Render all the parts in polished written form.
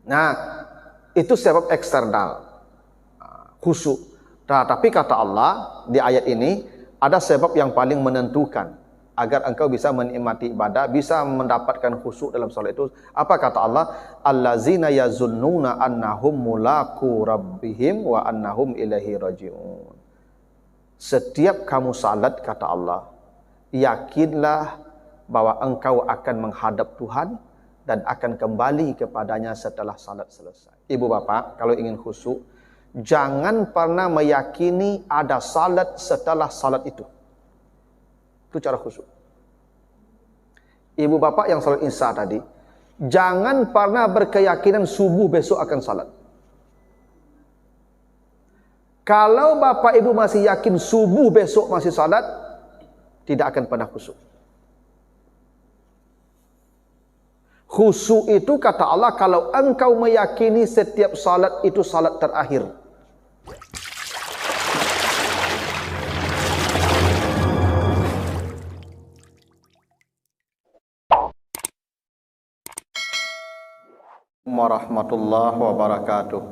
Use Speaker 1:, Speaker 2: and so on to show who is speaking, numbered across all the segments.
Speaker 1: Nah, itu sebab eksternal, khusyuk. Nah, tapi kata Allah di ayat ini ada sebab yang paling menentukan agar engkau bisa menikmati ibadah, bisa mendapatkan khusyuk dalam salat itu. Apa kata Allah? Allazina yazunnuna annahum mulaqu rabbihim wa annahum ilaihi rajiun. Setiap kamu salat, kata Allah, yakinlah bahwa engkau akan menghadap Tuhan dan akan kembali kepadanya setelah salat selesai. Ibu bapak, kalau ingin khusyuk, jangan pernah meyakini ada salat setelah salat itu. Itu cara khusyuk. Ibu bapak yang salat isya tadi, jangan pernah berkeyakinan subuh besok akan salat. Kalau bapak ibu masih yakin subuh besok masih salat, tidak akan pernah khusyuk. Khusyuk itu kata Allah kalau engkau meyakini setiap salat itu salat terakhir. Warahmatullahi wabarakatuh.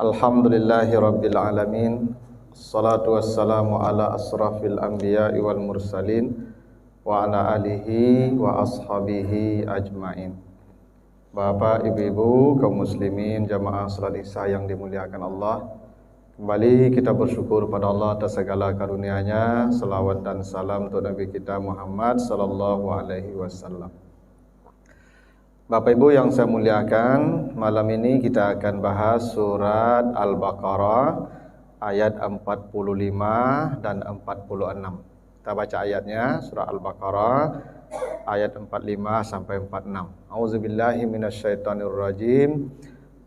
Speaker 1: Alhamdulillahi rabbil alamin. Assalatu wassalamu ala asrafil anbiya'i wal mursalin wa ala alihi wa ashabihi ajmain. Bapak, ibu-ibu, kaum muslimin, jamaah salat isya yang dimuliakan Allah, kembali kita bersyukur pada Allah atas segala karunia-Nya. Salawat dan salam untuk Nabi kita Muhammad sallallahu alaihi wasallam. Bapak ibu yang saya muliakan, malam ini kita akan bahas surat Al-Baqarah ayat 45 dan 46. Kita baca ayatnya, surah Al-Baqarah ayat 45 sampai 46. Auzubillahi minasyaitonirrajim.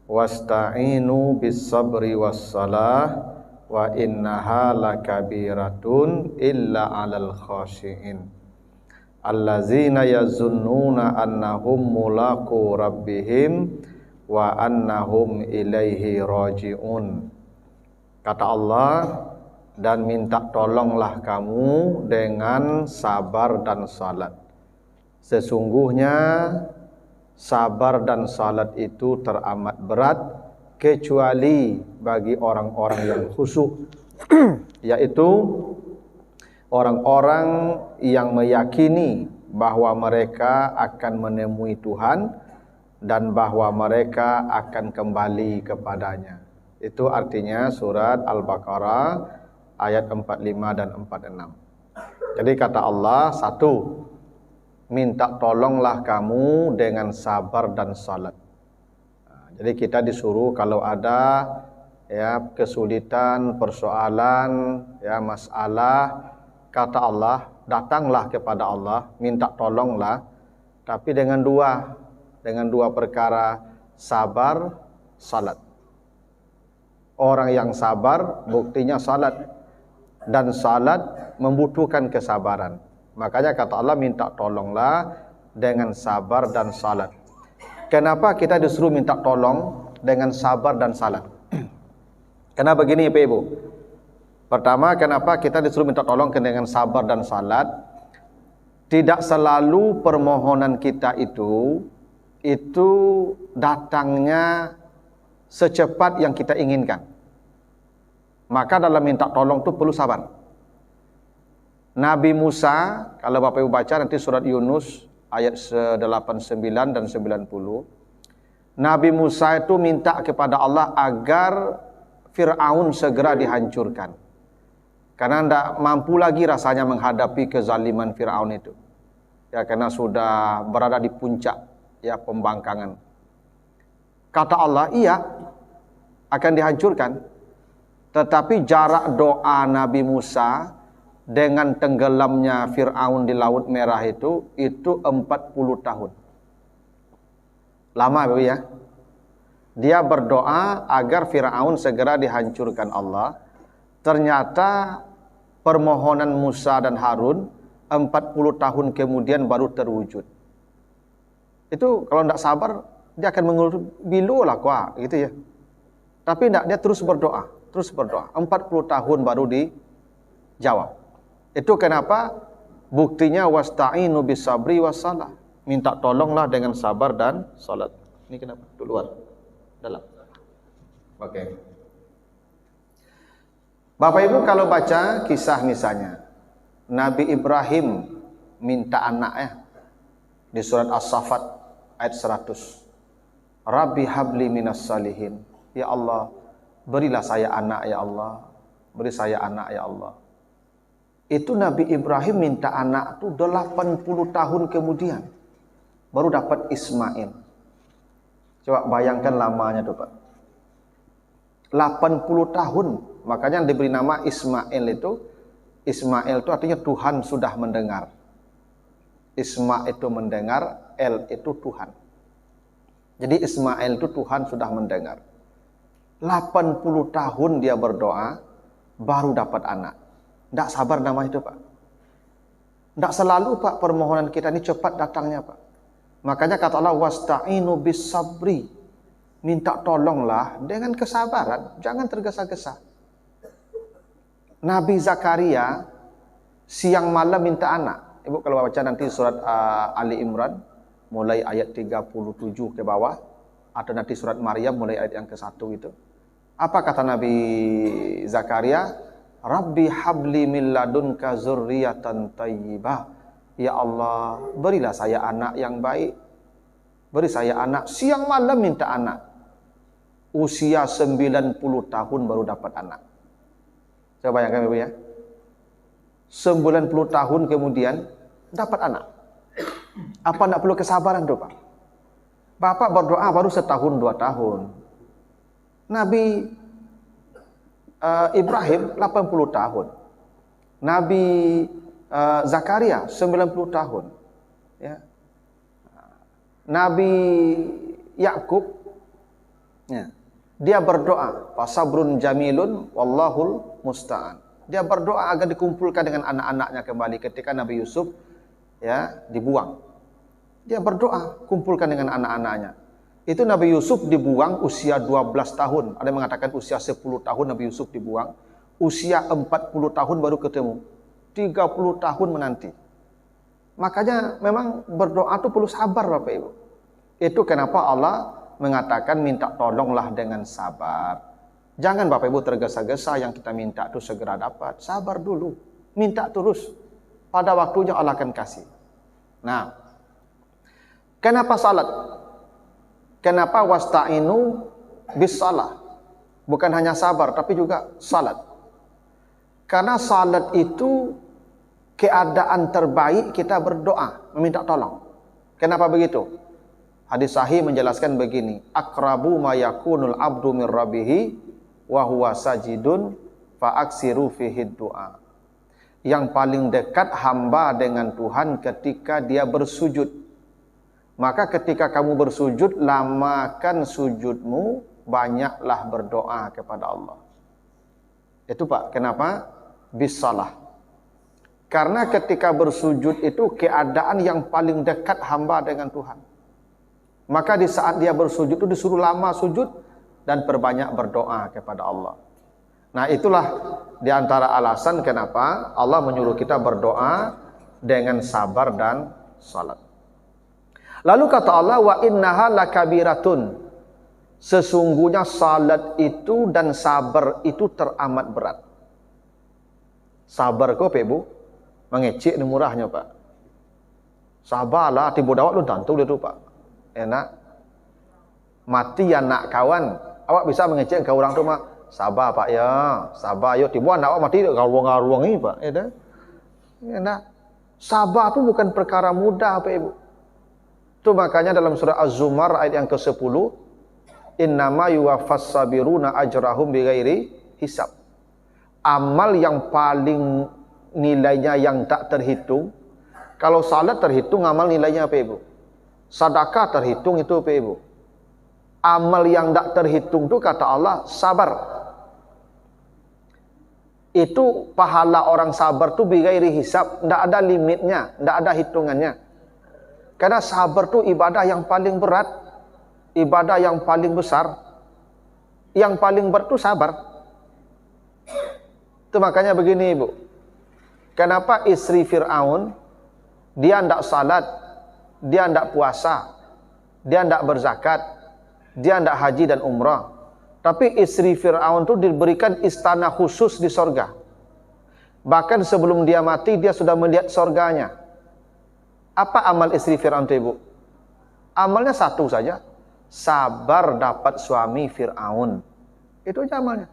Speaker 1: Wasta'inu bis-sabri was-salah wa innaha lakabiratun illa 'alal khashi'in. Allazina yazunnuna annahum mulaqu rabbihim wa annahum ilaihi raji'un. Kata Allah, dan minta tolonglah kamu dengan sabar dan salat. Sesungguhnya sabar dan salat itu teramat berat kecuali bagi orang-orang yang khusyuk, yaitu orang-orang yang meyakini bahwa mereka akan menemui Tuhan dan bahwa mereka akan kembali kepadanya. Itu artinya surat Al-Baqarah ayat 45 dan 46. Jadi kata Allah, satu, minta tolonglah kamu dengan sabar dan salat. Jadi kita disuruh kalau ada kesulitan, persoalan, masalah, kata Allah, datanglah kepada Allah, minta tolonglah, tapi dengan dua perkara, sabar, salat. Orang yang sabar buktinya salat, dan salat membutuhkan kesabaran. Makanya kata Allah, minta tolonglah dengan sabar dan salat. Kenapa kita disuruh minta tolong dengan sabar dan salat? Kenapa begini Pak Ibu? Pertama, kenapa kita disuruh minta tolong dengan sabar dan salat? Tidak selalu permohonan kita itu datangnya secepat yang kita inginkan. Maka dalam minta tolong itu perlu sabar. Nabi Musa, kalau Bapak Ibu baca nanti surat Yunus ayat 89 dan 90. Nabi Musa itu minta kepada Allah agar Fir'aun segera dihancurkan. Karena tidak mampu lagi rasanya menghadapi kezaliman Fir'aun itu. Ya, karena sudah berada di puncak pembangkangan. Kata Allah, iya akan dihancurkan. Tetapi jarak doa Nabi Musa dengan tenggelamnya Fir'aun di Laut Merah itu 40 tahun. Lama Bapak ya. Dia berdoa agar Fir'aun segera dihancurkan Allah. Ternyata permohonan Musa dan Harun 40 tahun kemudian baru terwujud. Itu kalau tidak sabar, dia akan mengulur bilu lah kuah, gitu ya. Tapi tidak, dia terus berdoa. 40 tahun baru dijawab. Itu kenapa Buktinya wasta'inu bisabri wassalah. Minta tolonglah dengan sabar dan salat. Ini kenapa? Di luar. Dalam. Oke. Bapak Ibu kalau baca kisah misalnya Nabi Ibrahim minta anaknya di surat As-Saffat ayat 100. Rabbi habli minas salihin. Ya Allah, berilah saya anak ya Allah. Beri saya anak ya Allah. Itu Nabi Ibrahim minta anak itu 80 tahun kemudian baru dapat Ismail. Coba bayangkan lamanya tuh Pak. 80 tahun. Makanya diberi nama Ismail itu. Ismail itu artinya Tuhan sudah mendengar. Isma itu mendengar, El itu Tuhan. Jadi Ismail itu Tuhan sudah mendengar. 80 tahun dia berdoa baru dapat anak. Tidak sabar namanya itu Pak. Tidak selalu Pak permohonan kita ini cepat datangnya Pak. Makanya kata Allah wasta'inu bis sabri. Minta tolonglah dengan kesabaran, jangan tergesa-gesa. Nabi Zakaria siang malam minta anak. Ibu kalau baca nanti surat Ali Imran mulai ayat 37 ke bawah atau nanti surat Maryam mulai ayat yang ke-1 itu. Apa kata Nabi Zakaria? Rabbi habli min ladunka zurriyatan thayyibah. Ya Allah, berilah saya anak yang baik. Beri saya anak. Siang malam minta anak. Usia 90 tahun baru dapat anak. Coba bayangkan Ibu ya. 90 tahun kemudian dapat anak. Apa tidak perlu kesabaran tuh Pak? Bapak berdoa baru setahun 2 tahun. Nabi Ibrahim 80 tahun. Nabi Zakaria 90 tahun. Ya. Nabi Yakub ya. Dia berdoa, fasabrun jamilun wallahul musta'an. Dia berdoa agar dikumpulkan dengan anak-anaknya kembali ketika Nabi Yusuf ya dibuang. Dia berdoa kumpulkan dengan anak-anaknya. Itu Nabi Yusuf dibuang usia 12 tahun. Ada yang mengatakan usia 10 tahun Nabi Yusuf dibuang. Usia 40 tahun baru ketemu. 30 tahun menanti. Makanya memang berdoa itu perlu sabar Bapak Ibu. Itu kenapa Allah mengatakan minta tolonglah dengan sabar. Jangan Bapak Ibu tergesa-gesa yang kita minta itu segera dapat. Sabar dulu. Minta terus. Pada waktunya Allah akan kasih. Nah, kenapa salat? Kenapa wasta'inu bis salah? Bukan hanya sabar tapi juga salat. Karena salat itu keadaan terbaik kita berdoa, meminta tolong. Kenapa begitu? Hadis sahih menjelaskan begini, akrabu ma yakunul abdu mir rabbihi wa huwa sajidun fa aksiru fihi du'a. Yang paling dekat hamba dengan Tuhan ketika dia bersujud. Maka ketika kamu bersujud, lamakan sujudmu, banyaklah berdoa kepada Allah. Itu Pak, kenapa? Bisalah. Karena ketika bersujud itu keadaan yang paling dekat hamba dengan Tuhan. Maka di saat dia bersujud itu disuruh lama sujud dan perbanyak berdoa kepada Allah. Nah itulah di antara alasan kenapa Allah menyuruh kita berdoa dengan sabar dan salat. Lalu kata Allah, wa innaha lakabiratun. Sesungguhnya salat itu dan sabar itu teramat berat. Sabar kok Pak Ibu? Mengecek ni murahnya Pak. Sabarlah, tiba dawat lu tantu dia tu Pak. Enak. Mati ya nak kawan. Awak bisa mengecek ke orang tu mak. Sabar Pak ya. Sabar yo tiba nak awak mati garuang-garuang ni Pak. Ya dah. Enak. Sabar tu bukan perkara mudah Pak Ibu. Tu makanya dalam surah Az-Zumar ayat yang ke-10, innama yuwaffas sabiruna ajrahum bighairi hisab. Amal yang paling nilainya yang tak terhitung. Kalau salat terhitung amal nilainya apa Ibu? Sedekah terhitung itu apa Ibu? Amal yang tak terhitung itu kata Allah sabar. Itu pahala orang sabar itu bighairi hisab, tidak ada limitnya, tidak ada hitungannya. Karena sabar itu ibadah yang paling berat, ibadah yang paling besar. Yang paling berat itu sabar. Itu makanya begini Ibu. Kenapa istri Fir'aun dia tidak salat, dia tidak puasa, dia tidak berzakat, dia tidak haji dan umrah. Tapi istri Fir'aun itu diberikan istana khusus di sorga. Bahkan sebelum dia mati, dia sudah melihat sorganya. Apa amal istri Fir'aun itu, ibu? Amalnya satu saja. Sabar dapat suami Fir'aun. Itu aja amalnya.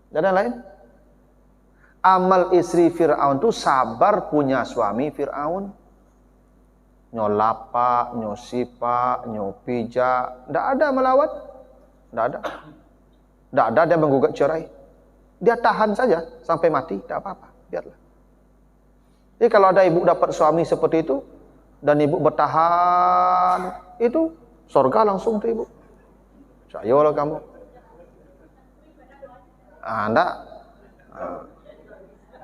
Speaker 1: Tidak ada lain. Amal istri Fir'aun itu sabar punya suami Fir'aun. Nyolapa, nyosipa, nyopija. Tidak ada melawat. Tidak ada. Tidak ada dia menggugat cerai. Dia tahan saja sampai mati. Tidak apa-apa. Biarlah. Jadi kalau ada ibu dapat suami seperti itu, dan ibu bertahan, itu surga langsung tuh ibu. Sayolah kamu. Enggak.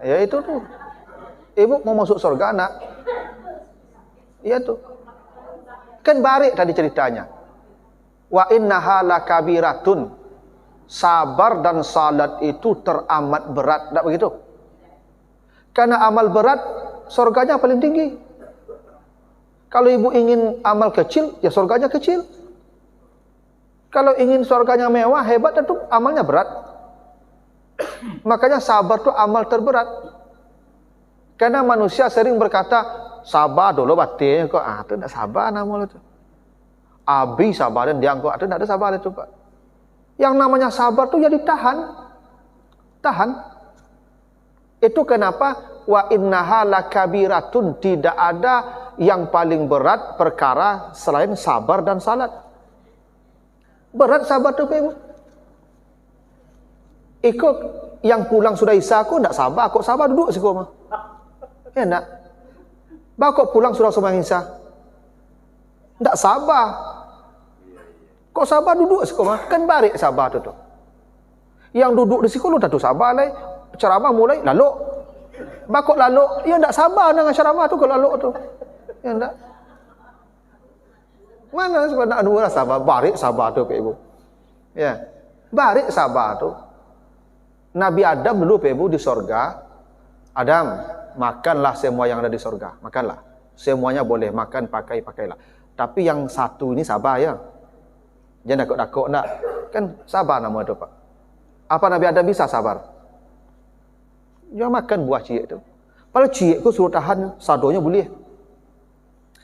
Speaker 1: Ya itu tuh. Ibu mau masuk surga anak. Iya tuh. Kan barik tadi ceritanya. Wa innaha lakabiratun. Sabar dan salat itu teramat berat. Tak begitu? Karena amal berat, surganya paling tinggi. Kalau ibu ingin amal kecil, ya surganya kecil. Kalau ingin surganya mewah, hebat, tentu amalnya berat. Makanya sabar itu amal terberat. Karena manusia sering berkata, sabar dulu batin kok. Itu tidak sabar nama itu. Abi sabarin dia kok. Itu tidak ada sabar itu, Pak. Yang namanya sabar itu ya ditahan. Tahan. Itu kenapa wa innaha lakabiratun, tidak ada yang paling berat perkara selain sabar dan salat. Berat sabar itu, Ibu. Ikut yang pulang sudah isya aku tidak sabar, kok sabar duduk sih kok mah. Ya enggak. Bah kok pulang sudah sembahyang isya. Tidak sabar. Kok sabar duduk sih kok mah? Kan barik sabar tu. Yang duduk di situ lu tentu sabar lah. Ceramah mulai lalu. Bah kok lalu, ya tidak sabar dengan ceramah tu kalau lalu tu. Ya enggak. Mana sebenarnya dua sabar, barik sabar tu Pak Ibu. Ya. Barik sabar tu. Nabi Adam dulu Pak Ibu di sorga. Adam, makanlah semua yang ada di sorga. Makanlah. Semuanya boleh makan, pakailah. Tapi yang satu ini sabar ya. Jangan dakuk-dakuk nak. Kan sabar nama itu Pak. Apa Nabi Adam bisa sabar? Dia makan buah ciek itu. Padahal ciek itu suruh tahan, sadonya boleh.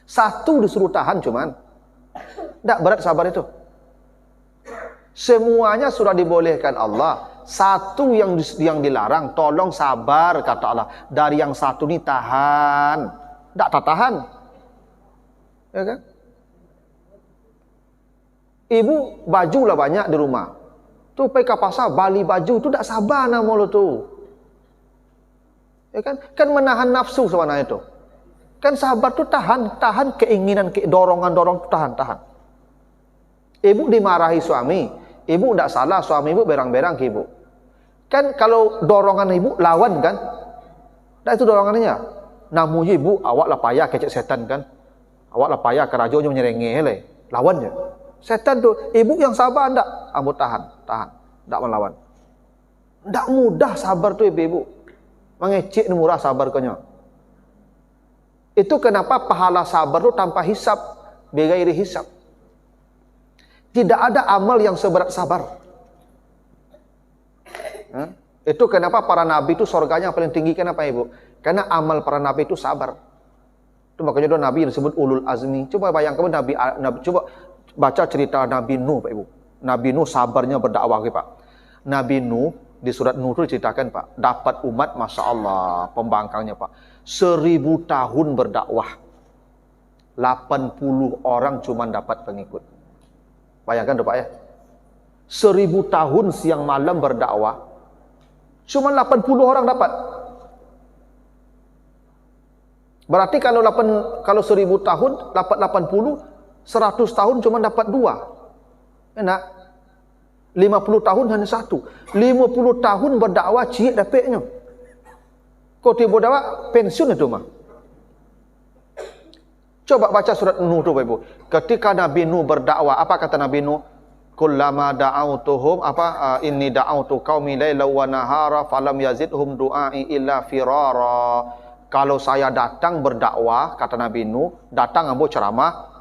Speaker 1: Satu disuruh tahan cuman. Tak berat sabar itu. Semuanya sudah dibolehkan Allah. Satu yang dilarang, tolong sabar kata Allah. Dari yang satu ni tahan. Tak tahan. Ya kan? Ibu bajulah banyak di rumah. Tu pergi ke pasar beli baju tu tak sabar nama lo tu. Ya kan? Kan menahan nafsu sebenarnya itu. Kan sabar tu tahan keinginan, dorongan tu tahan. Ibu dimarahi suami, ibu tidak salah, suami ibu berang-berang ke ibu. Kan kalau dorongan ibu lawan kan? Dah itu dorongannya. Namunya ibu, awak lah payah kecek setan kan? Awak lah payah kerajonya menyerengeh le. Lawannya. Setan tu, ibu yang sabar ndak? Ambo tahan, ndak melawan. Ndak mudah sabar tu ibu. Mengecek ni murah sabar kanya. Itu kenapa pahala sabar tu tanpa hisab, bighairi hisab. Tidak ada amal yang seberat sabar. Itu kenapa para nabi itu surganya paling tinggi. Kenapa ibu? Karena amal para nabi itu sabar. Itu makanya ada nabi yang disebut ulul azmi. Coba bayangkan nabi coba baca cerita Nabi Nuh Pak Ibu. Nabi Nuh sabarnya berdakwah Pak. Nabi Nuh di surat Nuh itu diceritakan Pak, dapat umat Masya Allah pembangkangnya Pak. 1000 tahun berdakwah. 80 orang cuma dapat pengikut. Bayangkan tuh Pak ya. 1000 tahun siang malam berdakwah. Cuma 80 orang dapat. Berarti kalau 1000 tahun dapat 80, 100 tahun cuma dapat 2. Enak. 50 tahun hanya 1. 50 tahun berdakwah ciek dapatnya. Kau tiba dakwah pensiun itu mah. Coba baca surat Nuh tu Ibu. Ketika Nabi Nuh berdakwah, apa kata Nabi Nuh? Kullama da'autuhum inni da'autu qaumi laila wa nahara falam yazidhum du'ai illa firara. Kalau saya datang berdakwah, kata Nabi Nuh, datang ambo ceramah,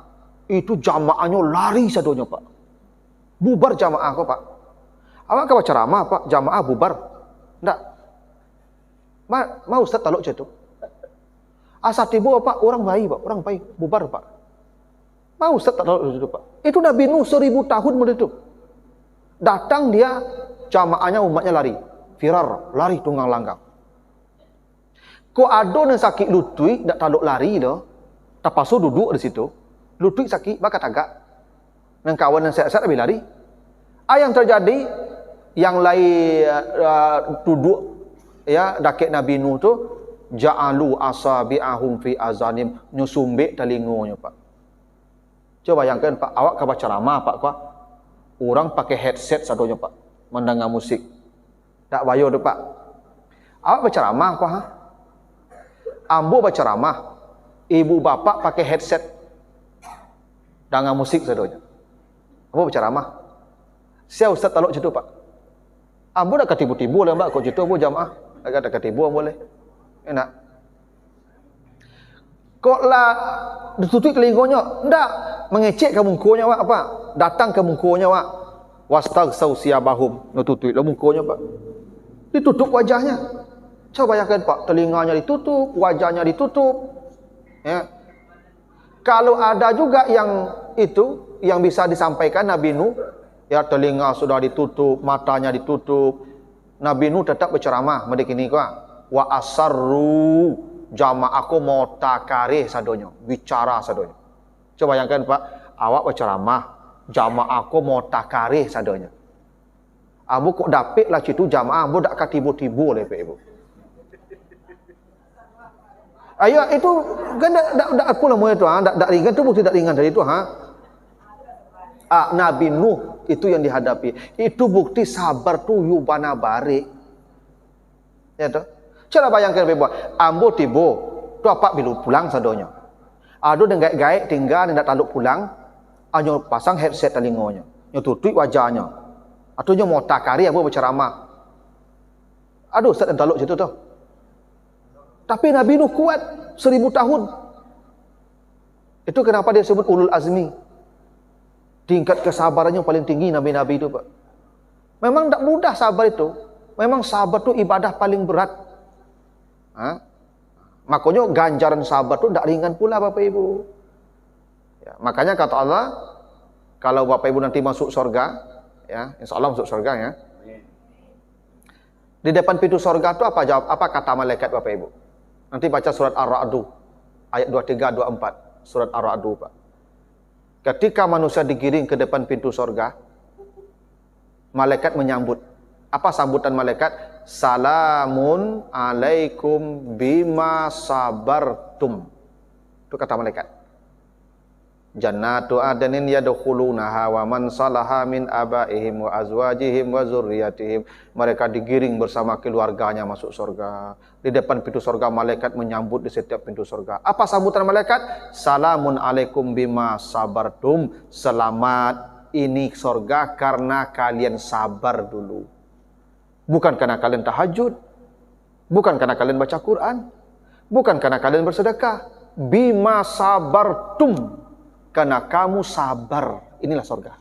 Speaker 1: itu jamaahnya lari sadonya Pak. Bubar jamaah kok Pak. Awak kalau ceramah Pak, jamaah bubar. Enggak. Mau Ustaz taluk je tu. Asa tiba Pak, orang baik Pak, orang baik, bubar Pak. Mau Ustaz taluk je tu Pak. Itu Nabi Nuh 1000 tahun muda itu. Datang dia, jamaahnya umatnya lari. Firar, lari tunggang langgang. Kok ada yang sakit lutut, tak taluk lari dah. Terpaksa duduk di situ. Lutut sakit, bakat agak. Dan kawan yang sehat-sehat lebih lari. Yang terjadi, yang lain duduk, ya, dakik Nabi Nuh tu, ja'alu asabi'ahum fi azanim, nyusumbik telingonya Pak. Coba bayangkan Pak, awak kabar ceramah Pak, Pak. Orang pakai headset sadonya Pak, mendengar musik. Tak bayar tu Pak. Awak berceramah Pak, ha? Ambo berceramah, ibu bapak pakai headset dengan musik sadonya. Ambo berceramah. Saya Ustaz taluk situ Pak. Ambo dak ketibu-tibu lah Mbak, kok situ ambo jamaah. Dak ketibu boleh. Enak. Kok lah ditutup telinganya, ndak mengecek ke mukanya Pak, apa? Datang ke mukanya Pak. Wastaghsau siyabahum, nututup lah mukanya Pak. Ditutup wajahnya. Coba bayangkan Pak, telinganya ditutup, wajahnya ditutup. Ya. Kalau ada juga yang itu, yang bisa disampaikan Nabi Nuh, ya telinga sudah ditutup, matanya ditutup. Nabi Nuh tetap berceramah, mendekini Pak. Wa asarru, jamaahku mau takarih sadonyo, bicara sadonyo. Coba bayangkan Pak, awak berceramah, jamaahku mau takarih sadonyo. Abu kok dapik lah situ jamaah, abu dak katibu-tibu oleh Pak Ibu. Ayo itu kan dak aku lah mu itu dak ringan tu bukti dak ringan dari itu Nabi Nuh itu yang dihadapi. Itu bukti sabar tu yubana bare. Ya tu. Cara bayangkan Ibu, ambo tibo tu apa bilu pulang sadonya. Ado dengan gaik tinggal ndak taluk pulang, anyo pasang headset telingonya, nyo tutup wajahnya. Atau nyo mau takari ambo berceramah. Aduh Ustaz taluk situ tu. Tapi Nabi Nuh kuat 1000 tahun. Itu kenapa dia sebut ulul azmi. Tingkat kesabarannya paling tinggi Nabi-Nabi itu Pak. Memang tak mudah sabar itu. Memang sabar itu ibadah paling berat. Makanya ganjaran sabar itu tak ringan pula Bapak Ibu. Ya, makanya kata Allah, kalau Bapak Ibu nanti masuk surga, ya, insya Allah masuk surga ya. Di depan pintu surga itu apa kata malaikat Bapak Ibu? Nanti baca surat Ar-Ra'du ayat 23 24, surat Ar-Ra'du Pak. Ketika manusia digiring ke depan pintu surga, malaikat menyambut. Apa sambutan malaikat? Salamun alaikum bima sabartum. Itu kata malaikat. Jannatu adnin yadkhulunaha wa man salaha min abaihim wa azwajihim wa zurriyatihim. Mereka digiring bersama keluarganya masuk surga. Di depan pintu surga malaikat menyambut di setiap pintu surga. Apa sambutan malaikat? Salamun alaikum bima sabartum. Selamat ini surga karena kalian sabar dulu. Bukan karena kalian tahajud, bukan karena kalian baca Quran, bukan karena kalian bersedekah. Bima sabartum. Karena kamu sabar, inilah surga.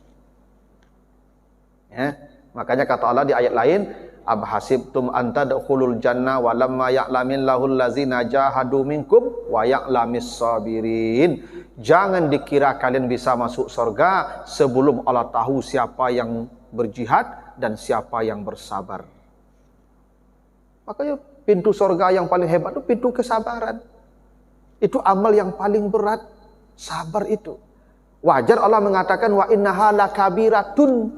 Speaker 1: Ya, makanya kata Allah di ayat lain, abhasibtum anta dakhulul jannah wa lamma ya'lamillahu allazina jahadu minkum wa ya'lamis sabirin. Jangan dikira kalian bisa masuk surga sebelum Allah tahu siapa yang berjihad dan siapa yang bersabar. Makanya pintu surga yang paling hebat itu pintu kesabaran. Itu amal yang paling berat. Sabar itu. Wajar Allah mengatakan wa innaha lakabiratun.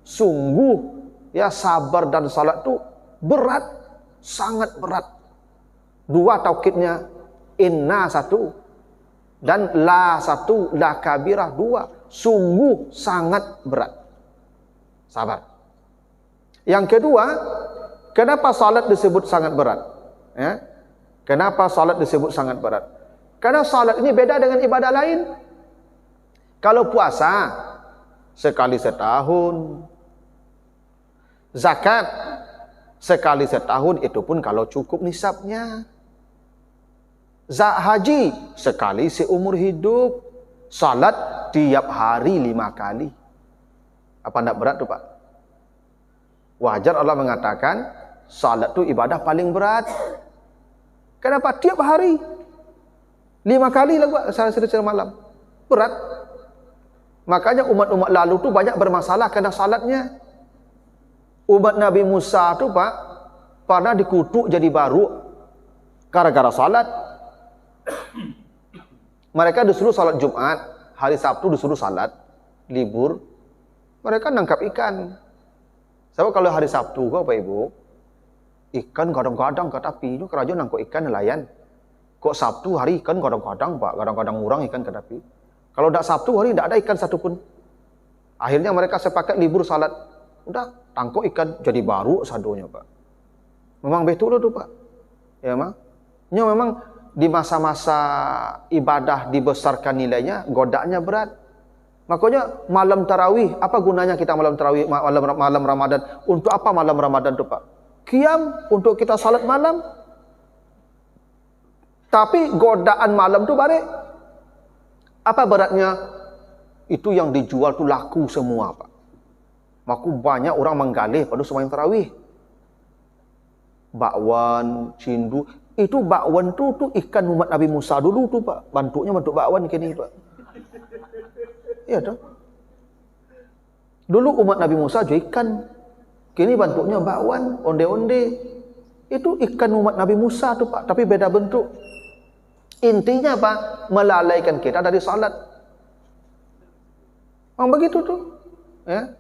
Speaker 1: Sungguh ya sabar dan salat itu berat, sangat berat. Dua taukidnya, inna satu dan la satu, lakabirah dua. Sungguh sangat berat. Sabar. Yang kedua, kenapa salat disebut sangat berat? Ya. Kenapa salat disebut sangat berat? Karena salat ini beda dengan ibadah lain. Kalau puasa, sekali setahun. Zakat, sekali setahun, itu pun kalau cukup nisabnya. Haji sekali seumur hidup. Salat tiap hari 5 kali. Apa tidak berat tu Pak? Wajar Allah mengatakan salat tu ibadah paling berat. Kenapa? Tiap hari 5 kali lah buat secara malam. Berat. Makanya umat-umat lalu tu banyak bermasalah karena salatnya. Umat Nabi Musa tu Pak pernah dikutuk jadi baru gara-gara salat. Mereka disuruh salat Jumat, hari Sabtu disuruh salat, libur. Mereka nangkap ikan. Sebab kalau hari Sabtu kok Pak Ibu, ikan kadang-kadang kat api, itu kerajaan nangkap ikan nelayan. Kok Sabtu hari ikan kadang-kadang Pak, kadang-kadang murang ikan kat api. Kalau tidak Sabtu hari tidak ada ikan satupun. Akhirnya mereka sepakat libur salat. Udah tangkap ikan jadi baru sadonya Pak. Memang betul tu Pak. Ya memang. Memang di masa-masa ibadah dibesarkan nilainya, godanya berat. Makanya malam tarawih, apa gunanya kita malam tarawih, malam Ramadan? Untuk apa malam Ramadan tu Pak? Qiyam untuk kita salat malam. Tapi godaan malam tu balik. Apa beratnya? Itu yang dijual tu laku semua Pak. Maka banyak orang menggalih pada sembahyang tarawih. Bakwan, cindu. Itu bakwan tu ikan umat Nabi Musa dulu tu Pak. Bentuknya bentuk bakwan kini Pak. Ya tu. Dulu umat Nabi Musa jual ikan. Kini bentuknya bakwan, onde-onde. Itu ikan umat Nabi Musa tu Pak. Tapi beda bentuk. Intinya Pak, melalaikan kita dari salat. Begitu tu. Ya.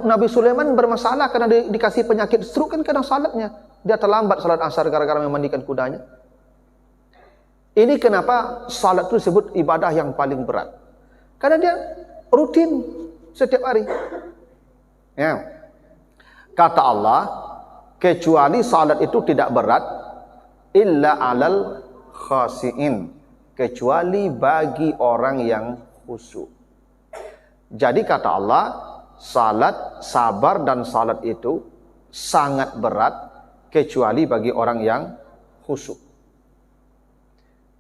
Speaker 1: Nabi Sulaiman bermasalah karena dikasih penyakit stroke kan karena salatnya. Dia terlambat salat asar gara-gara memandikan kudanya. Ini kenapa salat itu disebut ibadah yang paling berat. Karena dia rutin setiap hari. Ya. Kata Allah, kecuali salat itu tidak berat illa alal khasiin, kecuali bagi orang yang khusyuk. Jadi kata Allah, salat, sabar dan salat itu sangat berat kecuali bagi orang yang khusyuk.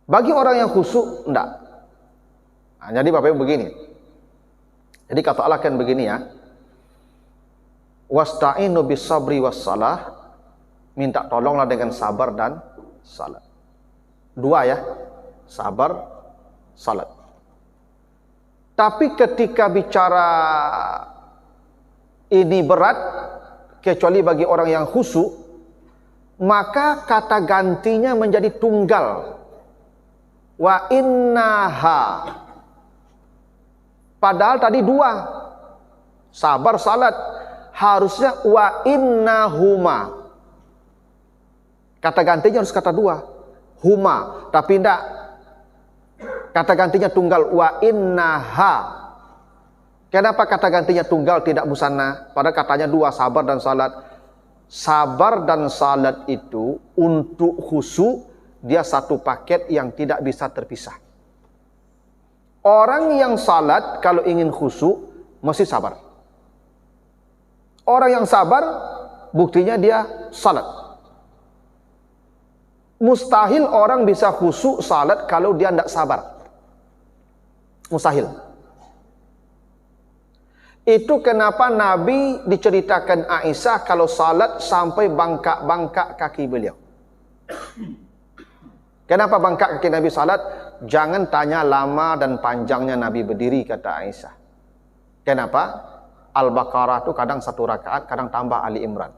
Speaker 1: Bagi orang yang khusyuk enggak. Nah, jadi Bapak Ibu begini. Jadi kata Allah kan begini ya. Wasta'inu bis sabri was salah, minta tolonglah dengan sabar dan salat. Dua ya. Sabar, salat. Tapi ketika bicara ini berat kecuali bagi orang yang khusyuk, maka kata gantinya menjadi tunggal. Wa innaha. Padahal tadi dua. Sabar, salat. Harusnya wa innahuma. Kata gantinya harus kata dua. Huma. Tapi tidak. Kata gantinya tunggal. Wa innaha. Kenapa kata gantinya tunggal tidak musanna? Padahal katanya dua, sabar dan salat. Sabar dan salat itu untuk khusyuk dia satu paket yang tidak bisa terpisah. Orang yang salat kalau ingin khusyuk mesti sabar. Orang yang sabar buktinya dia salat. Mustahil orang bisa khusyuk salat kalau dia tidak sabar. Mustahil. Itu kenapa Nabi diceritakan Aisyah kalau salat sampai bangkak-bangkak kaki beliau. Kenapa bangkak kaki Nabi salat? Jangan tanya lama dan panjangnya Nabi berdiri, kata Aisyah. Kenapa? Al-Baqarah itu kadang 1 rakaat, kadang tambah Ali Imran.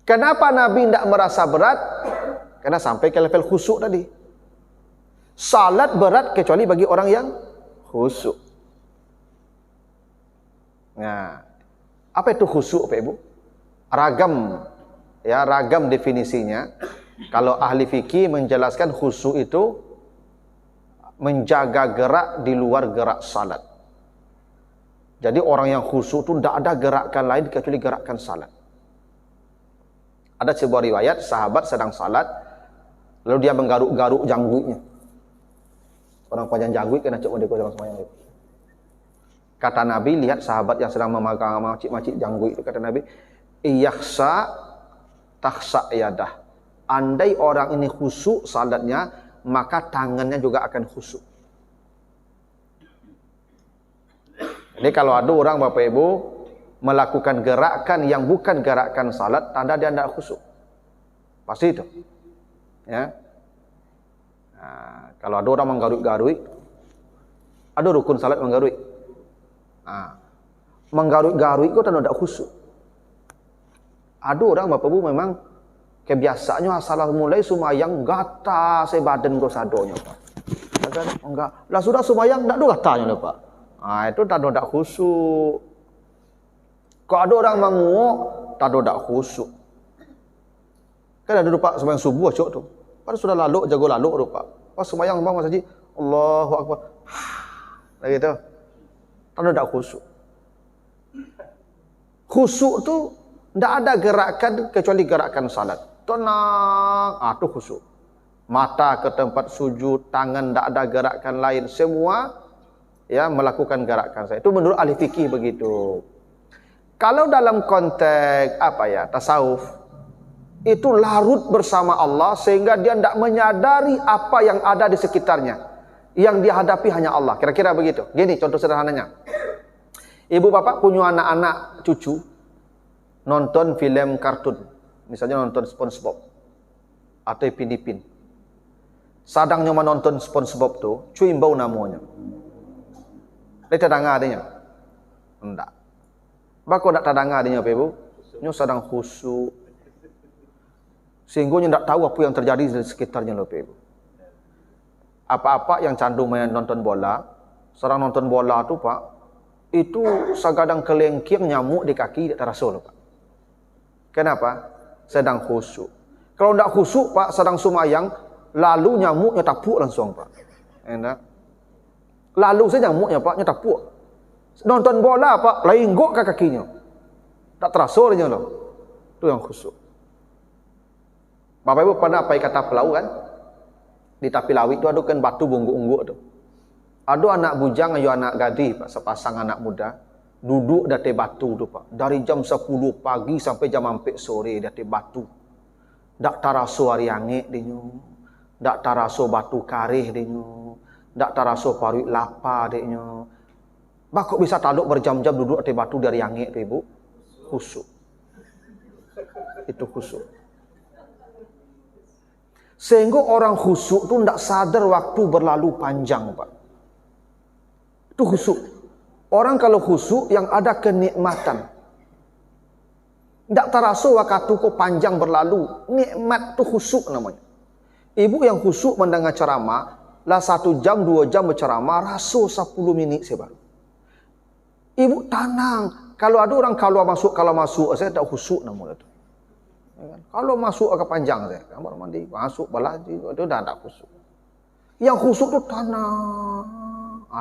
Speaker 1: Kenapa Nabi tidak merasa berat? Karena sampai ke level khusyuk tadi. Salat berat kecuali bagi orang yang khusyuk. Nah, apa itu khusyuk Pak Ibu? Ragam ya, ragam definisinya. Kalau ahli fikih menjelaskan khusyuk itu menjaga gerak di luar gerak salat. Jadi orang yang khusyuk itu tidak ada gerakan lain kecuali gerakan salat. Ada sebuah riwayat sahabat sedang salat, lalu dia menggaruk-garuk janggunya. Orang panjang janggut kena cek mendeko dalam semuanya. Kata Nabi, lihat sahabat yang sedang memegang macik-macik janggut itu, kata Nabi, iyakhsa takhsa yadah. Andai orang ini khusyuk salatnya, maka tangannya juga akan khusyuk. Jadi kalau ada orang Bapak Ibu melakukan gerakan yang bukan gerakan salat, tanda dia tidak khusyuk. Pasti itu. Ya. Nah, kalau ada orang menggaruk-garuk, ada rukun salat menggaruk. Nah, menggaruk-garuk itu tanda tidak khusyuk. Ada orang Bapak Ibu memang kebiasaannya asal mulai sumayang gata sebadan ko sadonya Pak. Enggak. Lah sudah sumayang enggak ada gatanya lho Pak. Nah, itu tanda tidak khusyuk. Kalau ada orang menguok, tanda tidak khusyuk. Kan ada Pak sembahyang subuh cok tu. Padahal sudah lalu jago lalu tu Pak. Pas sembahyang bang Mas Haji, Allahu Akbar. Nah gitu. Tanda tidak khusyuk. Khusyuk tu tidak ada gerakan kecuali gerakan salat. Tenang, itu khusyuk. Mata ke tempat sujud, tangan tidak ada gerakan lain. Semua ya melakukan gerakan saya. Itu menurut ahli fikih begitu. Kalau dalam konteks tasawuf, itu larut bersama Allah sehingga dia tidak menyadari apa yang ada di sekitarnya. Yang dihadapi hanya Allah. Kira-kira begitu. Gini contoh sederhananya. Ibu bapak punya anak-anak cucu nonton film kartun. Misalnya nonton SpongeBob atau Ipin Ipin. Sadangnya menonton SpongeBob tu, cuimbau namanya. Dia terdengar adanya? Enggak. Bako tak terdengar adanya Bapak Ibu? Nyo sedang khusyuk. Sehingga tidak tahu apa yang terjadi di sekitarnya Bapak Ibu. Apa-apa yang candu main nonton bola, serang nonton bola tu Pak, itu sagadang kelengkir nyamuk di kaki tak terasa Pak. Kenapa? Sedang khusyuk. Kalau tidak khusyuk Pak, sedang sumayang, lalu nyamuknya tapuk langsung Pak. Enak. Lalu saja nyamuknya Pak, nyetapuk. Nonton bola Pak, lenggok ke kakinya. Tak terasa dia loh. Itu yang khusyuk. Bapak Ibu pernah pergi ke Tapelau kan? Di Tapilawi itu ada kan batu bungguk-ungguk tu. Ada anak bujang ayo anak gadis Pak, sepasang anak muda duduk di batu tu Pak. Dari jam 10 pagi sampai jam 4 sore di batu. Dak taraso hari angin dinyo. Dak taraso batu karih dinyo. Dak taraso paruit lapa dinyo. Bako bisa taluk berjam-jam duduk di batu dari angin tu Ibu. Khusyuk. Itu khusyuk. Sehingga orang khusyuk tu tidak sadar waktu berlalu panjang Pak. Itu khusyuk. Orang kalau khusyuk yang ada kenikmatan. Tidak terasa waktu kok panjang berlalu. Nikmat tu khusyuk namanya. Ibu yang khusyuk mendengar ceramah, lah 1 jam 2 jam berceramah, rasa 10 minit sebab. Ibu tenang. Kalau ada orang kalau masuk saya tak khusyuk namanya tu. Kalau masuk agak panjang saya, kamar mandi, masuk balaji, itu dah tak khusyuk. Yang khusyuk tu tenang.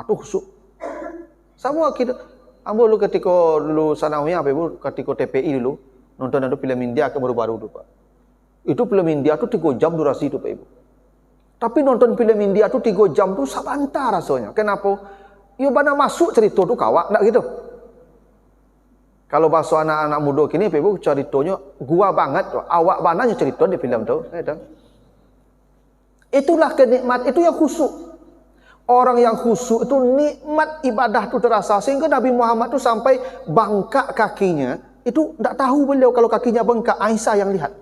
Speaker 1: Tu khusyuk. Sama kita, ambo dulu ketika dulu sanawiyah Ibu, ketika TPI dulu, nonton ada film India ke baru-baru tu Pak. Itu film India tu 3 jam durasi tu Pak Ibu. Tapi nonton film India tu 3 jam tu sabantar rasanya. Kenapa? Ya mana masuk cerita tu kawak, tak gitu. Kalau bahasa anak-anak muda kini Pak Ibu ceritanya gua banget tu. Awak bananya cerita di film tu. Itulah kenikmat, itu yang khusyuk. Orang yang khusyuk itu nikmat ibadah tu terasa. Sehingga Nabi Muhammad tu sampai bangkak kakinya. Itu tak tahu beliau kalau kakinya bengkak. Aisyah yang lihat.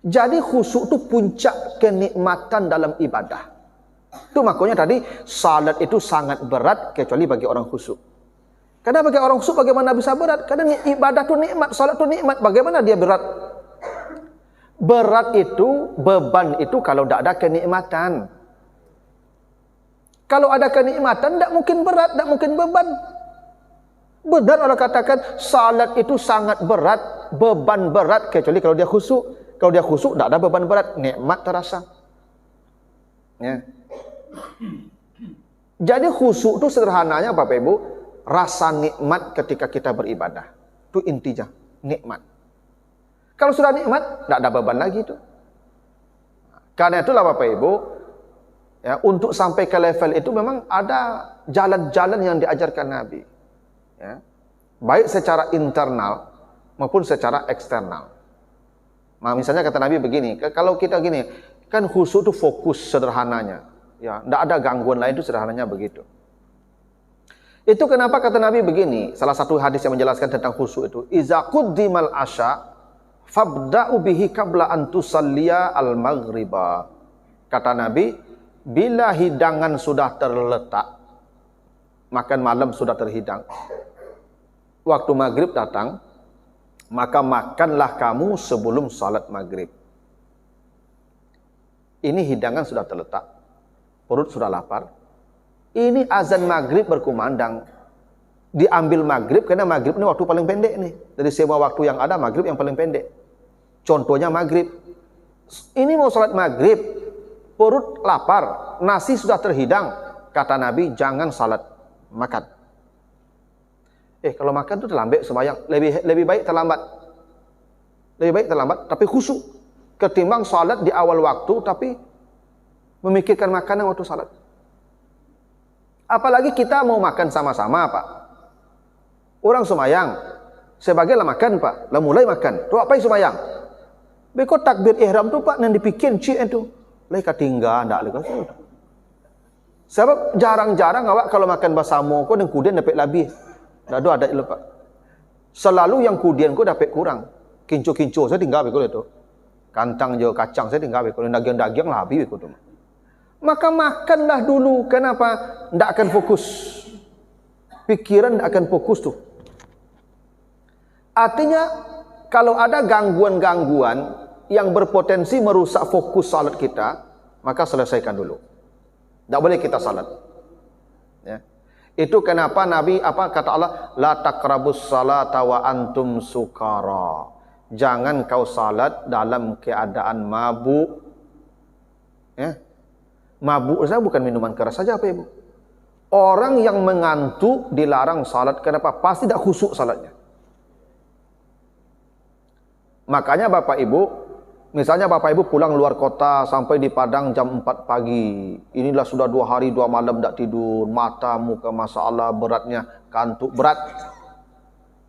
Speaker 1: Jadi khusyuk tu puncak kenikmatan dalam ibadah. Itu makanya tadi salat itu sangat berat kecuali bagi orang khusyuk. Karena bagi orang khusyuk bagaimana bisa berat? Karena ibadah tu nikmat, salat tu nikmat. Bagaimana dia berat? Berat itu, beban itu kalau tidak ada kenikmatan. Kalau ada kenikmatan, tidak mungkin berat, tidak mungkin beban. Benar orang katakan, salat itu sangat berat, beban berat, kecuali kalau dia khusyuk. Kalau dia khusyuk, tidak ada beban berat, nikmat terasa. Ya. Jadi khusyuk itu sederhananya Bapak Ibu, rasa nikmat ketika kita beribadah. Itu intinya, nikmat. Kalau sudah nikmat, tidak ada beban lagi itu. Karena itulah Bapak Ibu, ya, untuk sampai ke level itu memang ada jalan-jalan yang diajarkan Nabi. Ya. Baik secara internal maupun secara eksternal. Misalnya kata Nabi begini, kalau kita gini, kan khusyuk itu fokus sederhananya. Ya, tidak ada gangguan lain, itu sederhananya begitu. Itu kenapa kata Nabi begini, salah satu hadis yang menjelaskan tentang khusyuk itu, iza quddimal asya fabda'u bihi qabla an tusalliya al-maghriba. Kata Nabi, bila hidangan sudah terletak, makan malam sudah terhidang, waktu maghrib datang, maka makanlah kamu sebelum salat maghrib. Ini hidangan sudah terletak, perut sudah lapar. Ini azan maghrib berkumandang. Diambil maghrib, karena maghrib ini waktu paling pendek nih. Dari semua waktu yang ada, maghrib yang paling pendek. Contohnya maghrib. Ini mau salat maghrib, perut lapar, nasi sudah terhidang. Kata Nabi, jangan salat, makan. Kalau makan itu terlambat sembahyang. Lebih baik terlambat. Lebih baik terlambat, tapi khusyuk. Ketimbang salat di awal waktu, tapi memikirkan makanan waktu salat. Apalagi kita mau makan sama-sama, Pak. Orang sembahyang, sebagai lah makan, Pak. Lah mulai makan. Tu apa yang sembahyang? Beko takbir ihram tu, Pak, yang dipikir cik itu. Lah ketinggalan ndak lagi. Sebab jarang-jarang awak kalau makan basamo ko dan kemudian dapat lebih. Ndak ada itu, Pak. Selalu yang kemudian ko dapat kurang. Kinco-kinco saya tinggal beko itu. Kantang je kacang saya tinggal beko. Daging-daging lah habis beko tu. Maka makanlah dulu. Kenapa? Tidak akan fokus. Pikiran tidak akan fokus tuh. Artinya, kalau ada gangguan-gangguan yang berpotensi merusak fokus salat kita, maka selesaikan dulu. Tidak boleh kita salat. Ya. Itu kenapa Nabi kata Allah, la taqrabus salata wa antum sukara. Jangan kau salat dalam keadaan mabuk. Ya. Mabuk saya bukan minuman keras saja, apa Ibu? Orang yang mengantuk dilarang salat. Kenapa? Pasti tidak khusyuk salatnya. Makanya Bapak Ibu, misalnya Bapak Ibu pulang luar kota sampai di Padang jam 4 pagi. Inilah sudah 2 hari 2 malam tidak tidur. Mata, muka, masalah beratnya, kantuk berat.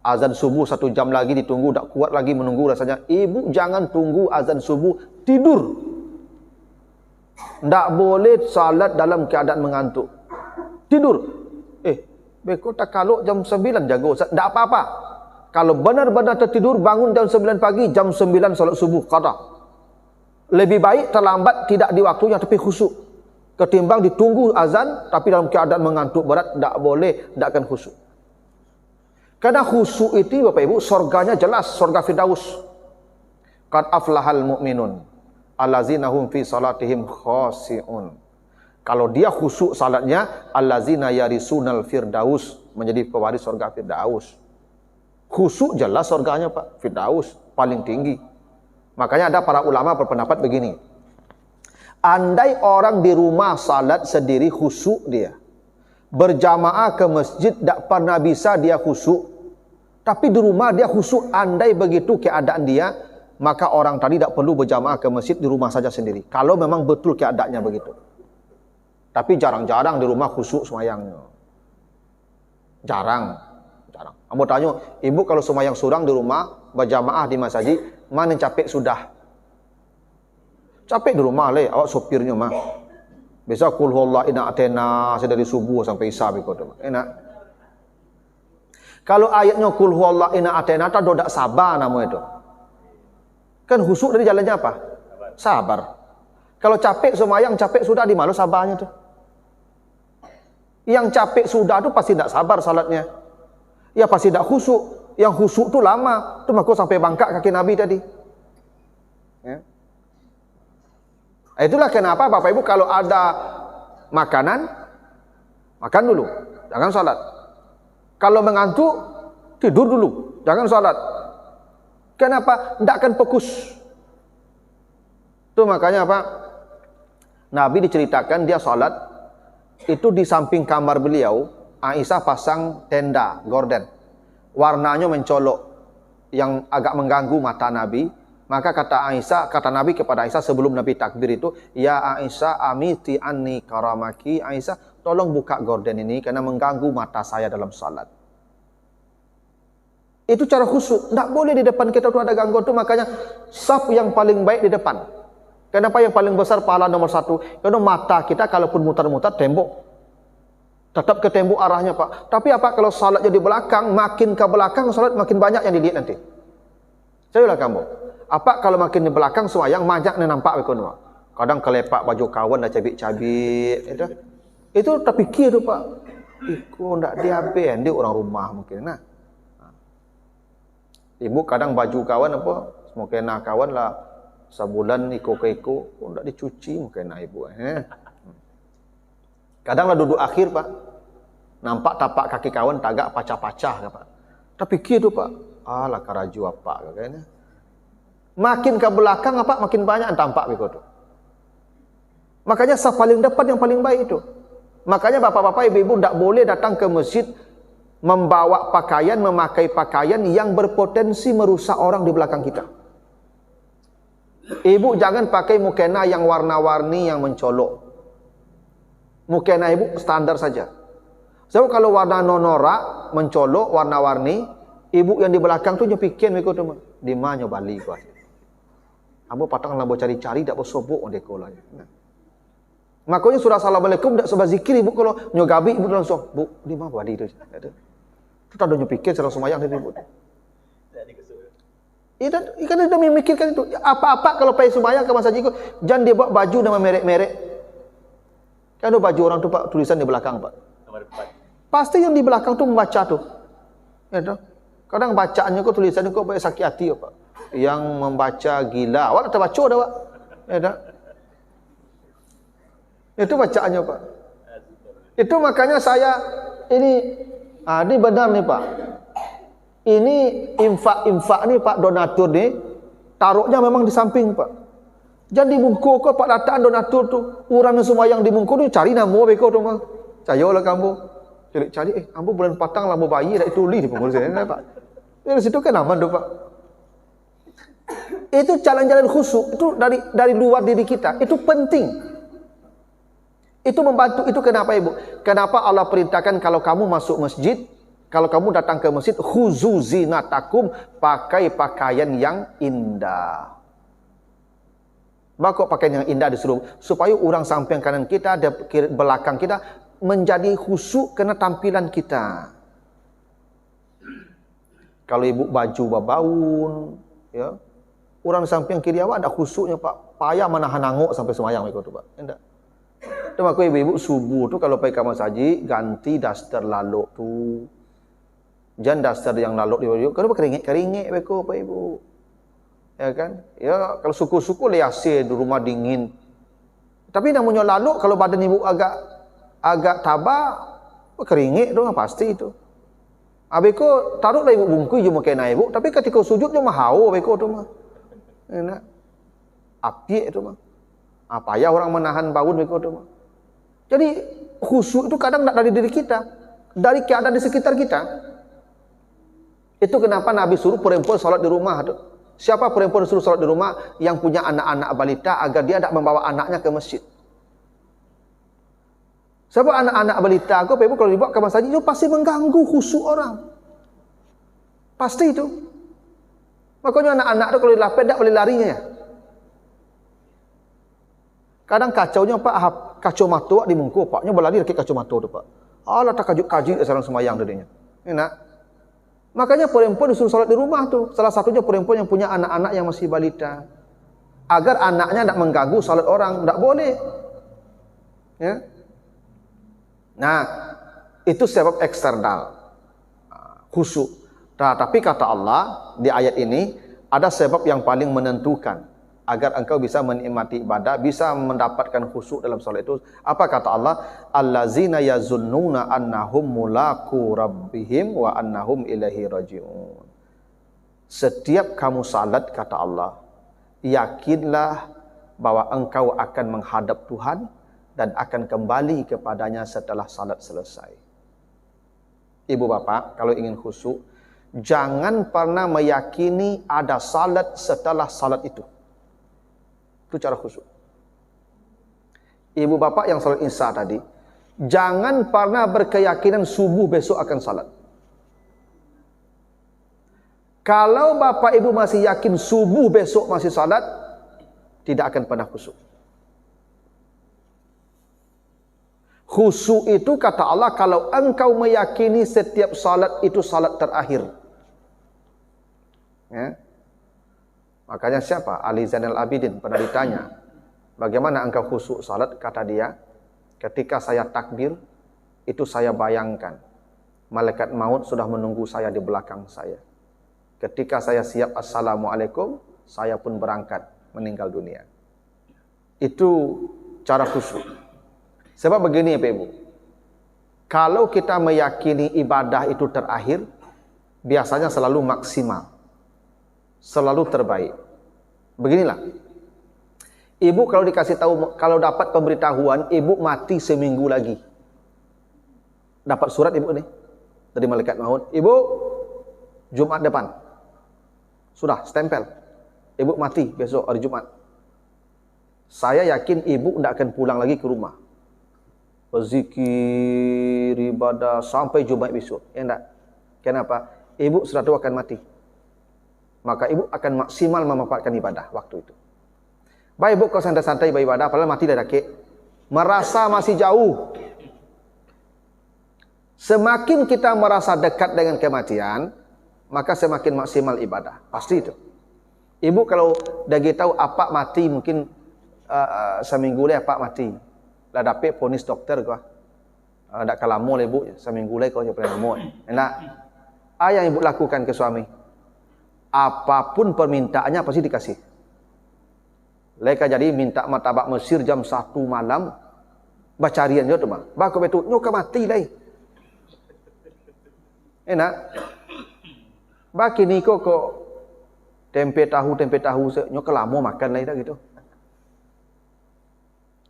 Speaker 1: Azan subuh 1 jam lagi ditunggu, tidak kuat lagi menunggu rasanya. Ibu jangan tunggu azan subuh, tidur. Tidak boleh salat dalam keadaan mengantuk. Tidur. Beko tak kalau jam 9 jago. Tidak apa-apa. Kalau benar-benar tertidur, bangun jam 9 pagi, jam 9 salat subuh. Qada. Lebih baik terlambat tidak di waktunya, tapi khusyuk. Ketimbang ditunggu azan, tapi dalam keadaan mengantuk berat, tidak boleh, tidak akan khusyuk. Karena khusyuk itu, Bapak Ibu, surganya jelas, surga Firdaus. Qad aflahal mu'minun. Allazina hum fi salatihim khashi'un. Kalau dia khusyuk salatnya, allazina yarisunal firdaus, menjadi pewaris surga Firdaus. Khusyuk jelas surganya, Pak. Firdaus paling tinggi. Makanya ada para ulama berpendapat begini. Andai orang di rumah salat sendiri khusyuk dia, berjamaah ke masjid tak pernah bisa dia khusyuk, tapi di rumah dia khusyuk, andai begitu keadaan dia, maka orang tadi tidak perlu berjamaah ke masjid, di rumah saja sendiri. Kalau memang betul keadaannya begitu. Tapi jarang-jarang di rumah khusyuk semayangnya. Jarang. Kamu tanya, ibu kalau semayang surang di rumah, berjamaah di masjid, mana capek sudah? Capek di rumah le, awak sopirnya mah. Biasa kul huwallahu ina atena dari subuh sampai isya begitu. Enak. Kalau ayatnya kul huwallahu ina atena tak dodak sabar nama itu. Kan khusyuk dari jalannya apa? Sabar. Kalau capek semayang, capek sudah, di mana sabarnya tuh? Yang capek sudah tuh pasti tidak sabar salatnya. Ya pasti tidak khusyuk. Yang khusyuk tuh lama. Tuh makanya sampai bangkak kaki Nabi tadi. Ya. Itulah kenapa Bapak Ibu kalau ada makanan, makan dulu. Jangan salat. Kalau mengantuk, tidur dulu. Jangan salat. Kenapa? Tidak akan fokus. Itu makanya apa? Nabi diceritakan dia salat, itu di samping kamar beliau, Aisyah pasang tenda, gorden. Warnanya mencolok, yang agak mengganggu mata Nabi. Maka kata Nabi kepada Aisyah sebelum Nabi takbir itu, ya Aisyah amiti anni karamaki. Aisyah, tolong buka gorden ini karena mengganggu mata saya dalam salat. Itu cara khusyuk. Tak boleh di depan kita tu ada gangguan tu. Makanya saf yang paling baik di depan. Kenapa yang paling besar pahala nomor satu? Karena mata kita kalaupun mutar-mutar tembok, tetap ke tembok arahnya Pak. Tapi apa kalau salat jadi belakang, makin ke belakang salat makin banyak yang dilihat nanti. Saya ulang kamu. Apa kalau makin di belakang sembahyang banyak yang nampak bekono. Kadang kelepak baju kawan dah cabik-cabik itu. Itu terfikir tu Pak. Iku ndak diaben dia orang rumah mungkin nah. Ibu kadang baju kawan apa? Mungkin nak kawan lah sebulan iko ke iko, ndak dicuci mungkin nak ibu. Kadang lah duduk akhir Pak. Nampak tapak kaki kawan tagak pacah-pacah Pak. Terfikir tu Pak. Alah karaju apa kayaknya. Makin ke belakang apa makin banyak tampak begitu. Makanya saf paling depan yang paling baik itu. Makanya bapak-bapak ibu-ibu tidak boleh datang ke masjid membawa pakaian, memakai pakaian yang berpotensi merusak orang di belakang kita. Ibu jangan pakai mukena yang warna-warni yang mencolok. Mukena ibu standar saja. Sebab kalau warna nonorak, mencolok, warna-warni, ibu yang di belakang tu nyepikin begitu tu. Di mana Bali gua. Ambo patang lambo cari-cari dak bersobok ondeko lah. Makanya surah assalamualaikum dak sebab zikir ibu kalau nyogabi ibu langsung, Bu, di mana Bali tu? Tu tak ada nyepikir secara sembahyang dari ibu. Ikan dia memikirkan itu. Apa-apa kalau pergi sembahyang ke masjid itu, jangan dia bawa baju nama merek-merek. Kan ada baju orang tu Pak tulisan di belakang Pak. Pasti yang di belakang tu membaca tu. Ya tu. Kadang bacaannya kok tulisannya kok baik sakit hati Pak. Yang membaca gila. Awak tak baca dah Pak. Ya tak? Itu bacaannya Pak. Itu makanya saya ini benar nih Pak. Ini infak ni Pak donatur ni taruhnya memang di samping Pak. Jangan dibungkuk kok Pak datang donatur tu. Orang yang semua yang dibungkuk tu cari nama beko tu mah. Cayolah kamu. Cari ambo bulan patang lambo bayi dak tuli di pengurus ni Pak. Dari situ kan aman tu Pak. Itu jalan-jalan khusyuk itu dari luar diri kita. Itu penting. Itu membantu. Itu kenapa Ibu? Kenapa Allah perintahkan kalau kamu masuk masjid, kalau kamu datang ke masjid, khuzu zinatakum, pakai pakaian yang indah. Maka pakaian yang indah disuruh supaya orang samping kanan kita, belakang kita menjadi khusyuk kena tampilan kita. Kalau ibu baju babaun, ya, orang samping kiri awak ada khusyuknya Pak. Payah menahan nanguk sampai semayang itu Pak. Enggak. Tu maka ibu-ibu subuh tu kalau pergi ke masjid ganti daster laluk tu. Jangan daster yang laluk di baju. Kalau keringit beko Pak Ibu. Ya kan? Ya kalau suku-suku liase di rumah dingin. Tapi namanya laluk kalau badan ibu agak tabah keringit tu pasti itu. Abeko taruhlah ibu bungkui je mukena ibu, tapi ketika sujud je mahau beko tu mah. Enak. Api itu mah. Apa ya orang menahan baun beko tu mah. Jadi khusyuk itu kadang tak dari diri kita, dari keadaan di sekitar kita. Itu kenapa Nabi suruh perempuan salat di rumah tu. Siapa perempuan suruh salat di rumah yang punya anak-anak balita agar dia tak membawa anaknya ke masjid. Sebab anak-anak balita aku Ibu kalau dibawa ke masjid itu pasti mengganggu khusyuk orang. Pasti itu. Makanya anak-anak tu kalau dilapet tak boleh larinya. Kadang kacaunya Pak, kacau mata di mungku Paknya berlari dekat kacau mata tu Pak. Allah tak kajuk-kajuk sarang semayang dirinya. Enak. Makanya perempuan disuruh salat di rumah tu. Salah satunya perempuan yang punya anak-anak yang masih balita. Agar anaknya tak mengganggu salat orang, tak boleh. Ya. Nah, itu sebab eksternal. Khusyuk. Nah, tapi kata Allah di ayat ini ada sebab yang paling menentukan agar engkau bisa menikmati ibadah, bisa mendapatkan khusyuk dalam salat itu. Apa kata Allah? Allazina yazunnuna annahum mulaqu rabbihim wa annahum ilaihi rajiun. Setiap kamu salat kata Allah, yakinlah bahwa engkau akan menghadap Tuhan dan akan kembali kepadanya setelah salat selesai. Ibu bapak, kalau ingin khusyuk, jangan pernah meyakini ada salat setelah salat itu. Itu cara khusyuk. Ibu bapak yang salat isya tadi, jangan pernah berkeyakinan subuh besok akan salat. Kalau bapak ibu masih yakin subuh besok masih salat, tidak akan pernah khusyuk. Khusyuk itu kata Allah, kalau engkau meyakini setiap salat itu salat terakhir. Ya. Makanya siapa? Ali Zainal Abidin pernah ditanya, bagaimana engkau khusyuk salat? Kata dia, ketika saya takbir, itu saya bayangkan malaikat maut sudah menunggu saya di belakang saya. Ketika saya siap assalamualaikum, saya pun berangkat meninggal dunia. Itu cara khusyuk. Sebab begini ya Pak Ibu, kalau kita meyakini ibadah itu terakhir, biasanya selalu maksimal, selalu terbaik. Beginilah, ibu kalau dikasih tahu, kalau dapat pemberitahuan ibu mati seminggu lagi, dapat surat ibu nih dari malaikat maut, ibu Jumat depan sudah stempel, ibu mati besok hari Jumat. Saya yakin ibu tidak akan pulang lagi ke rumah, berzikir, ibadah sampai Jumat besok. Ya enggak? Kenapa? Ibu sudah tahu akan mati. Maka ibu akan maksimal memanfaatkan ibadah waktu itu. Baik ibu kalau santai-santai beribadah, padahal mati dah dakik, merasa masih jauh. Semakin kita merasa dekat dengan kematian, maka semakin maksimal ibadah. Pasti itu. Ibu kalau dah tahu apa mati, mungkin seminggu lagi apa mati. Lah dapat ponis dokter kau. Dak kalamu le ibu, seminggu lagi kau pernah mau. Enak. Apa yang ibu lakukan ke suami? Apapun permintaannya pasti dikasih. Leka jadi minta martabak Mesir jam 1 malam, bacarian jo tu mah. Ba ko betul nyoka mati lai. Enak. Ba kini kok tempe tahu nyoka lamo makan lai dah gitu.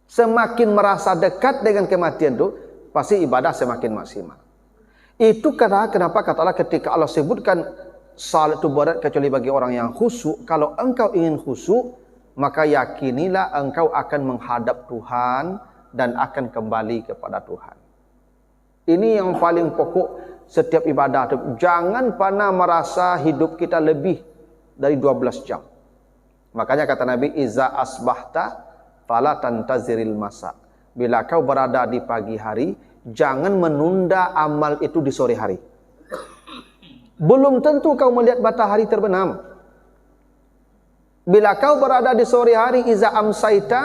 Speaker 1: Semakin merasa dekat dengan kematian itu, pasti ibadah semakin maksimal. Itu kenapa kata Allah ketika Allah sebutkan salat itu berat kecuali bagi orang yang khusyuk. Kalau engkau ingin khusyuk, maka yakinilah engkau akan menghadap Tuhan dan akan kembali kepada Tuhan. Ini yang paling pokok setiap ibadah. Jangan pernah merasa hidup kita lebih dari 12 jam. Makanya kata Nabi, iza asbahta fala tantaziril masa. Bila kau berada di pagi hari, jangan menunda amal itu di sore hari. Belum tentu kau melihat matahari terbenam. Bila kau berada di sore hari, iza amsaita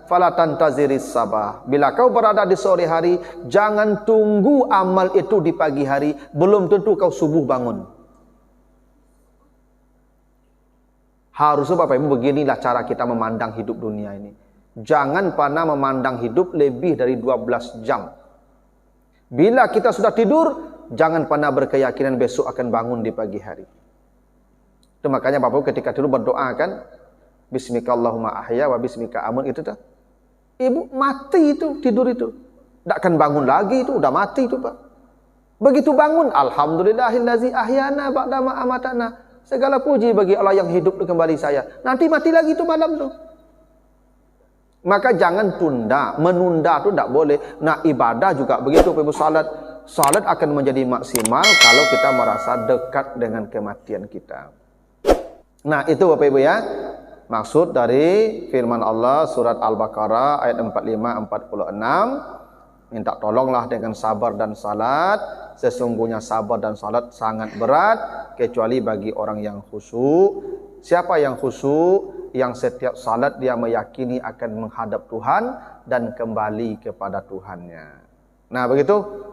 Speaker 1: fala tantaziris sabah. Bila kau berada di sore hari, jangan tunggu amal itu di pagi hari. Belum tentu kau subuh bangun. Harusnya Bapak Ibu beginilah cara kita memandang hidup dunia ini. Jangan pernah memandang hidup lebih dari 12 jam. Bila kita sudah tidur, jangan pernah berkeyakinan besok akan bangun di pagi hari. Itu makanya Bapak Ibu ketika tidur berdoa kan, Bismika Allahumma ahya wa bismika amun, itu tuh. Ibu mati itu, tidur itu. Tak akan bangun lagi itu, udah mati itu Pak. Begitu bangun, Alhamdulillahillazi ahyana ba'da ma amatana. Segala puji bagi Allah yang hidup kembali saya. Nanti mati lagi itu malam tuh. Maka jangan tunda, menunda itu tidak boleh. Nah ibadah juga begitu, Ibu salat. Salat akan menjadi maksimal kalau kita merasa dekat dengan kematian kita. Nah itu Bapak Ibu ya, maksud dari firman Allah surat Al-Baqarah ayat 45-46. Minta tolonglah dengan sabar dan salat. Sesungguhnya sabar dan salat sangat berat, kecuali bagi orang yang khusyuk. Siapa yang khusyuk? Yang setiap salat dia meyakini akan menghadap Tuhan dan kembali kepada Tuhannya. Nah begitu.